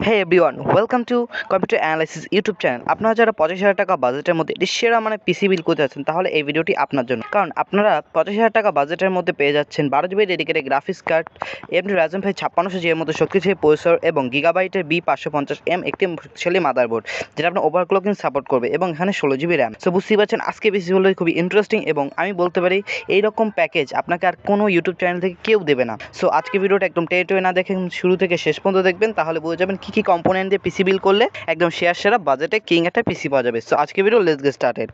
Hey everyone, welcome to computer analysis YouTube channel. আপনারা যারা 25,000 টাকা বাজেটের মধ্যে এটি সেরা মানে পিসি বিল করতে যাচ্ছেন, তাহলে এই ভিডিওটি আপনার জন্য। কারণ আপনারা 25,000 টাকা বাজেটের মধ্যে পেয়ে যাচ্ছেন 12 GB dedicated graphics card, MD Ryzen 5 5600G এর মধ্যে শক্তিশালী প্রসেসর এবং গিগাবাইটের B550M একটি শক্তিশালী মাদারবোর্ড, যেটা আপনার ওভারক্লকিং সাপোর্ট করবে, এবং এখানে 16 GB র্যাম। সো বুঝতেই পারছেন আজকে পিসি হলো খুবই ইন্টারেস্টিং, এবং আমি বলতে পারি এইরকম প্যাকেজ আপনাকে আর কোনো ইউটিউব চ্যানেল থেকে কেউ দেবে না। সো আজকে ভিডিওটা একদম টেনে না দেখেন, শুরু থেকে শেষ পর্যন্ত দেখবেন, তাহলে বুঝে যাবেন কী কী কম্পোনেন্ট দিয়ে পিসি বিল করলে একদম সেরা বাজেটে কিং একটা পিসি পাওয়া যাবে। সো আজকে ভিডিও লেটস গেট স্টার্টেড।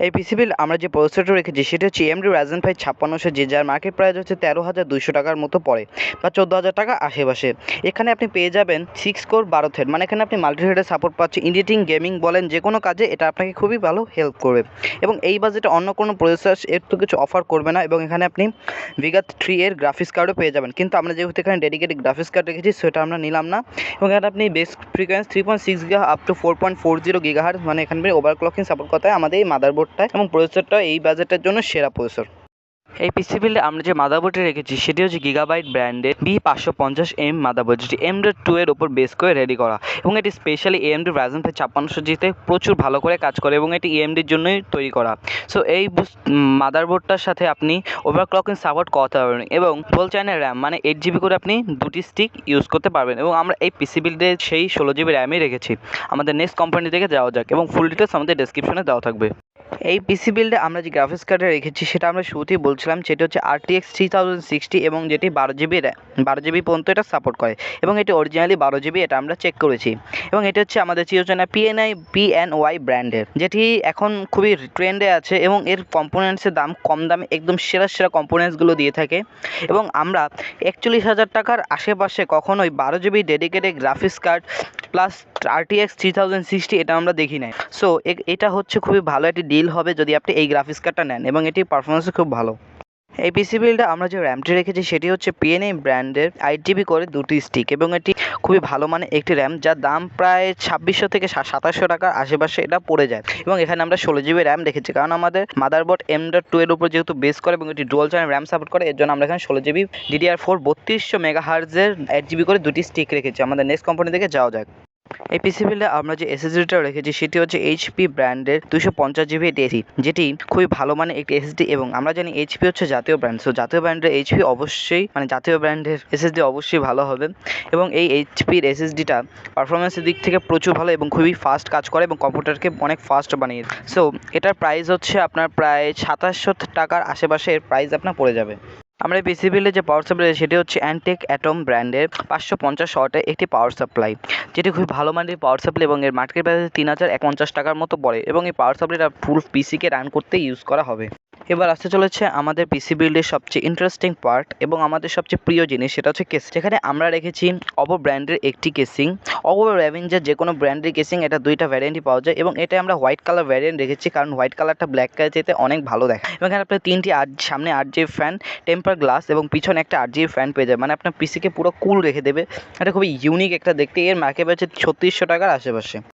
এই পিসি বিল আমরা যে প্রসেসরটা রেখেছি সেটা হচ্ছে এমডি রাইজেন 5 5600G, যার মার্কেট প্রাইস হচ্ছে 13,200 টাকার মতো পড়ে, বা 14,000 টাকা আশেপাশে। এখানে আপনি পেয়ে যাবেন 6 কোর 12 থ্রেড, মানে এখানে আপনি মাল্টিথ্রেডের সাপোর্ট পাচ্ছেন। এডিটিং, গেমিং বলেন, যে কোনো কাজে এটা আপনাকে খুবই ভালো হেল্প করবে, এবং এই বাজেটে অন্য কোনো প্রসেসর এর তো কিছু অফার করবে না। এবং এখানে আপনি ভিগা 3 এর গ্রাফিক্স কার্ডও পেয়ে যাবেন, কিন্তু আমরা যেহেতু এখানে ডেডিকেটেড গ্রাফিক্স কার্ড রেখেছি সেটা আমরা নিলাম না। এবং এখানে আপনি base frequency 3.6 GHz up to 4.40 GHz, মানে এখানে ওভারক্লকিং সাপোর্ট করতে হয় আমাদের এই মাদারবোর্ডটায়, এবং প্রসেসরটা এই বাজেটের জন্য সেরা প্রসেসর। এই পিসি বিল্ডে আমরা যে মাদারবোর্ডটি রেখেছি সেটি হচ্ছে গিগাবাইট ব্র্যান্ডের B550M মাদারবোর্ড, যেটি M.2 এর ওপর বেস করে রেডি করা, এবং এটি স্পেশালি AMD রাইজেন 5 5600G-তে প্রচুর ভালো করে কাজ করে, এবং এটি AMD-র জন্যই তৈরি করা। সো এই মাদারবোর্ডটার সাথে আপনি ওভারক্লকিং সাপোর্ট করতে পারবেন, এবং 12 চ্যানেল র্যাম মানে 8 GB করে আপনি দুটি স্টিক ইউজ করতে পারবেন। এবং আমরা এই পিসি বিল্ডে সেই 16 GB র্যামই রেখেছি। আমাদের নেক্সট কোম্পানি থেকে যাওয়া যাক, এবং ফুল ডিটেলস আমাদের ডেসক্রিপশনে দেওয়া থাকবে। এই পিসি বিল্ডে আমরা যে গ্রাফিক্স কার্ডে রেখেছি সেটা আমরা শুরুতেই বলছিলাম, সেটা হচ্ছে RTX 3060, এবং যেটি 12 GB পর্যন্ত এটা সাপোর্ট করে, এবং এটি অরিজিনালি 12 GB, এটা আমরা চেক করেছি। এবং এটা হচ্ছে আমাদের চিরচেনা PNY ব্র্যান্ডের, যেটি এখন খুবই ট্রেন্ডে আছে, এবং এর কম্পোনেন্টসের দাম কম দামে একদম সেরা কম্পোনেন্টসগুলো দিয়ে থাকে। এবং আমরা 41,000 টাকার আশেপাশে কখনোই 12 GB dedicated graphics card plus RTX 3060 এটা আমরা দেখি নাই। সো এটা হচ্ছে খুবই ভালো একটি ডিল হবে যদি আপনি এই গ্রাফিক্স কার্ডটা নেন, এবং এটির পারফরমেন্সও খুব ভালো। এই পিসি বিল্ডে আমরা যে র্যামটি রেখেছি সেটি হচ্ছে PNA ব্র্যান্ডের 8 GB করে দুটি স্টিক, এবং এটি খুবই ভালো মানে একটি র্যাম, যার দাম প্রায় 2600 থেকে 2700 টাকার আশেপাশে এটা পড়ে যায়। এবং এখানে আমরা 16 GB র্যাম রেখেছি, কারণ আমাদের মাদারবোর্ড M.2 এর উপর যেহেতু বেস করে, এবং এটি ডুয়াল চ্যানেল র্যাম সাপোর্ট করে, এর জন্য আমরা এখানে 16 GB DDR4 3200 মেগাহার্জের 8 GB করে দুটি স্টিক রেখেছি। আমাদের নেক্সট কোম্পানি থেকে যাওয়া যাক। এই পিসি বিল্ডে আমরা যে SSD-টা রেখেছি সেটি হচ্ছে HP ব্র্যান্ডের 250 GB এসি, যেটি খুবই ভালো মানে একটি SSD, এবং আমরা জানি HP হচ্ছে জাতীয় ব্র্যান্ড। সো জাতীয় ব্র্যান্ডের HP অবশ্যই, মানে জাতীয় ব্র্যান্ডের SSD অবশ্যই ভালো হবে। এবং এই HP-র SSD-টা পারফরমেন্সের দিক থেকে প্রচুর ভালো, এবং খুবই ফাস্ট কাজ করে, এবং কম্পিউটারকে অনেক ফাস্ট বানিয়ে। সো এটার প্রাইস হচ্ছে আপনার প্রায় 2700 টাকার আশেপাশে এর প্রাইস আপনার পড়ে যাবে। আমরা এই পিসি বিল্ডে যে পাওয়ার সাপ্লাই সেটি হচ্ছে অ্যান্টেক অ্যাটম ব্র্যান্ডের 550 ওয়াটের একটি পাওয়ার সাপ্লাই, যেটি খুবই ভালো মানের পাওয়ার সাপ্লাই, এবং এর মার্কেট প্রাইস 3050 টাকার মতো পড়ে, এবং এই পাওয়ার সাপ্লাইটা ফুল পিসিকে রান করতে ইউজ করা হবে। এবার আসতে চলেছে আমাদের পিসি বিল্ডের সবচেয়ে ইন্টারেস্টিং পার্ট, এবং আমাদের সবচেয়ে প্রিয় জিনিস, সেটা হচ্ছে কেস, যেখানে আমরা রেখেছি অপো ব্র্যান্ডের একটি কেসিং। অপো অ্যাভেঞ্জার যে কোনো ব্র্যান্ডের কেসিং, এটা দুইটা ভ্যারিয়েন্টই পাওয়া যায়, এবং এটা আমরা হোয়াইট কালার ভ্যারিয়েন্ট রেখেছি, কারণ হোয়াইট কালারটা ব্ল্যাক কালার যেতে অনেক ভালো দেখায়। এবং এখানে আপনার তিনটি সামনে 8GB ফ্যান, টেম্পার গ্লাস, এবং পিছনে একটা 8GB ফ্যান পেয়ে যায়, মানে আপনার পিসিকে পুরো কুল রেখে দেবে। এটা খুবই ইউনিক একটা দেখতে। এর মার্কেট আছে 3600 টাকার আশেপাশে।